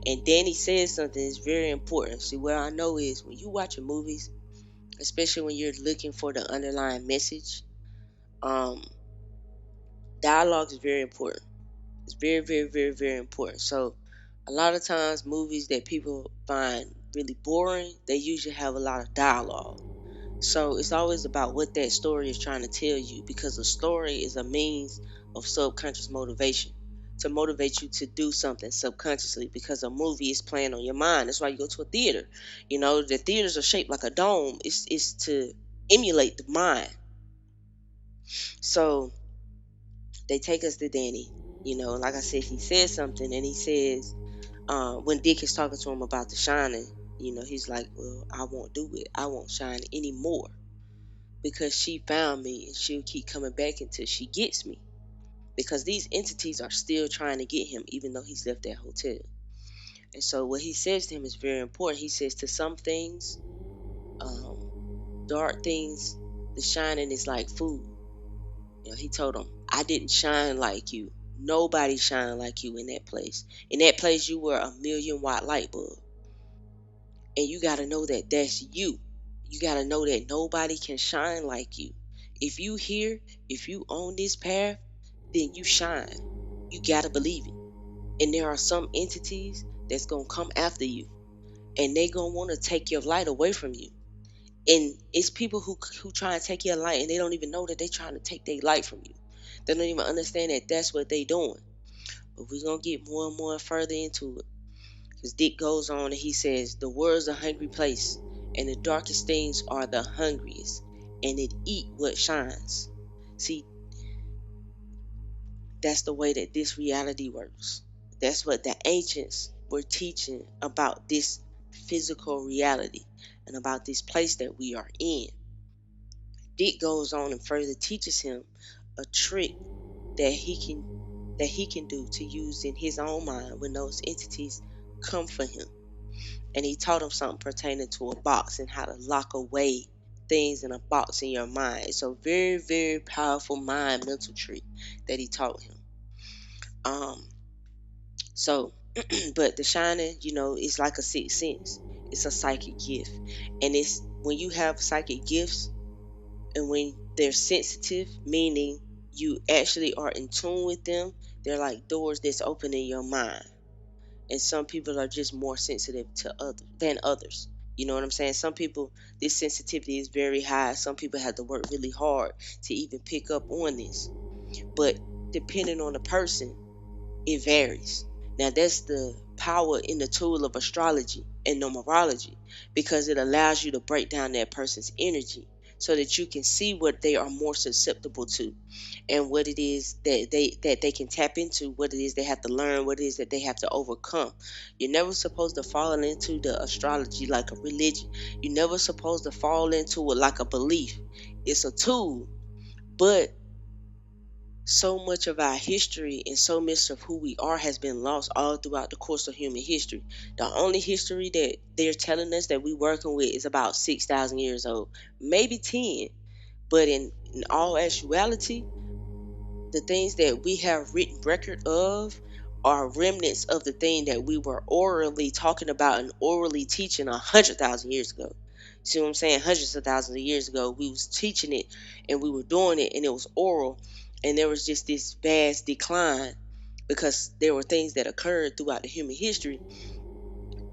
And Danny says something that's very important. See, what I know is when you watching movies, especially when you're looking for the underlying message, um, dialogue is very important. It's very, very, very, very important. So, a lot of times, movies that people find really boring, they usually have a lot of dialogue. So it's always about what that story is trying to tell you, because a story is a means of subconscious motivation to motivate you to do something subconsciously, because a movie is playing on your mind. That's why you go to a theater. You know, the theaters are shaped like a dome. It's to emulate the mind. So they take us to Danny. You know, like I said, he says something, and he says, when Dick is talking to him about the shining, you know, he's like, well, I won't do it. I won't shine anymore, because she found me and she'll keep coming back until she gets me. Because these entities are still trying to get him, even though he's left that hotel. And so, what he says to him is very important. He says, to some things, dark things, the shining is like food. You know, he told him, I didn't shine like you. Nobody shined like you in that place. In that place, you were a million-watt light bulb. And you got to know that that's you. You got to know that nobody can shine like you. If you here, if you on this path, then you shine. You got to believe it. And there are some entities that's going to come after you. And they going to want to take your light away from you. And it's people who try and take your light, and they don't even know that they trying to take their light from you. They don't even understand that that's what they doing. But we're going to get more and more further into it. Because Dick goes on and he says, the world's a hungry place, and the darkest things are the hungriest, and it eat what shines. See, that's the way that this reality works. That's what the ancients were teaching about this physical reality and about this place that we are in. Dick goes on and further teaches him a trick that he can do to use in his own mind when those entities come for him. And he taught him something pertaining to a box and how to lock away things in a box in your mind. It's a very, very powerful mind mental trick that he taught him. Um, so, but the shining, you know, it's like a sixth sense. It's a psychic gift, and it's when you have psychic gifts and when they're sensitive, meaning you actually are in tune with them. They're like doors that's open in your mind, and some people are just more sensitive to other than others. You know what I'm saying? Some people, this sensitivity is very high. Some people have to work really hard to even pick up on this. But depending on the person, it varies. Now that's the power in the tool of astrology and numerology, because it allows you to break down that person's energy so that you can see what they are more susceptible to, and what it is that they can tap into, what it is they have to learn, what it is that they have to overcome. You're never supposed to fall into the astrology like a religion. You're never supposed to fall into it like a belief. It's a tool, but so much of our history and so much of who we are has been lost all throughout the course of human history. The only history that they're telling us that we're working with is about 6,000 years old, maybe 10. But in all actuality, the things that we have written record of are remnants of the thing that we were orally talking about and orally teaching 100,000 years ago. See what I'm saying? Hundreds of thousands of years ago, we was teaching it and we were doing it, and it was oral, and there was just this vast decline because there were things that occurred throughout the human history,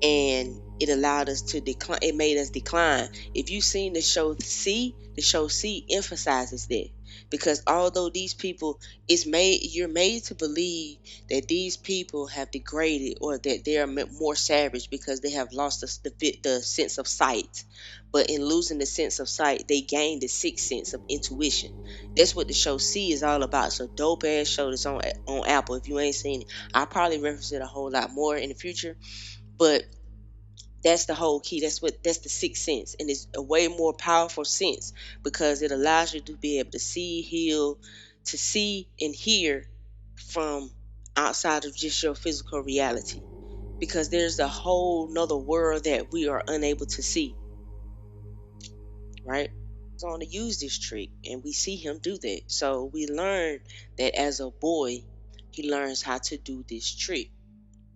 and it allowed us to decline. It made us decline. If you've seen the show C emphasizes that, because although these people, you're made to believe that these people have degraded or that they are more savage because they have lost the sense of sight. But in losing the sense of sight, they gain the sixth sense of intuition. That's what the show C is all about. It's a dope ass show that's on Apple. If you ain't seen it, I'll probably reference it a whole lot more in the future. But that's the whole key. That's the sixth sense, and it's a way more powerful sense because it allows you to be able to see, heal, to see and hear from outside of just your physical reality. Because there's a whole nother world that we are unable to see, right? He's on to use this trick, and we see him do that. So we learn that as a boy, he learns how to do this trick.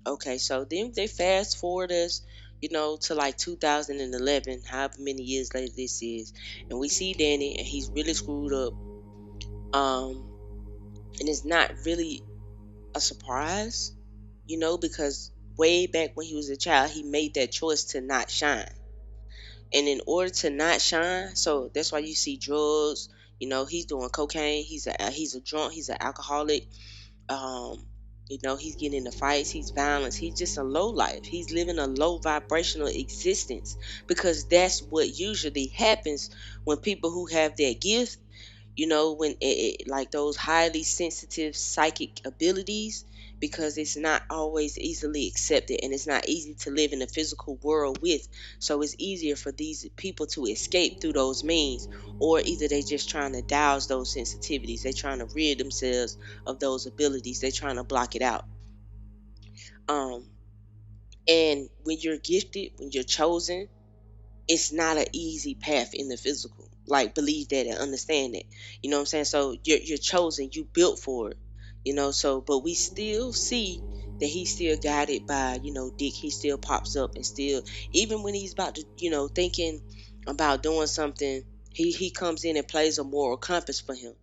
Okay, so then they fast forward us, to like 2011, however many years later this is, and we see Danny, and he's really screwed up. Um, and it's not really a surprise, because way back when he was a child, he made that choice to not shine. And in order to not shine, so that's why you see drugs. He's doing cocaine. He's a drunk. He's an alcoholic. Um, he's getting into fights. He's violent. He's just a low life. He's living a low vibrational existence because that's what usually happens when people who have that gift, when like those highly sensitive psychic abilities, because it's not always easily accepted and it's not easy to live in the physical world with. So it's easier for these people to escape through those means, or either they just trying to douse those sensitivities, they trying to rid themselves of those abilities, they trying to block it out. um and when you're gifted, when you're chosen, it's not an easy path in the physical. Like, believe that and understand that. You know what I'm saying? So you're chosen, you built for it. So but we still see that he's still guided by, Dick. He still pops up and still, even when he's about to, thinking about doing something, he comes in and plays a moral compass for him.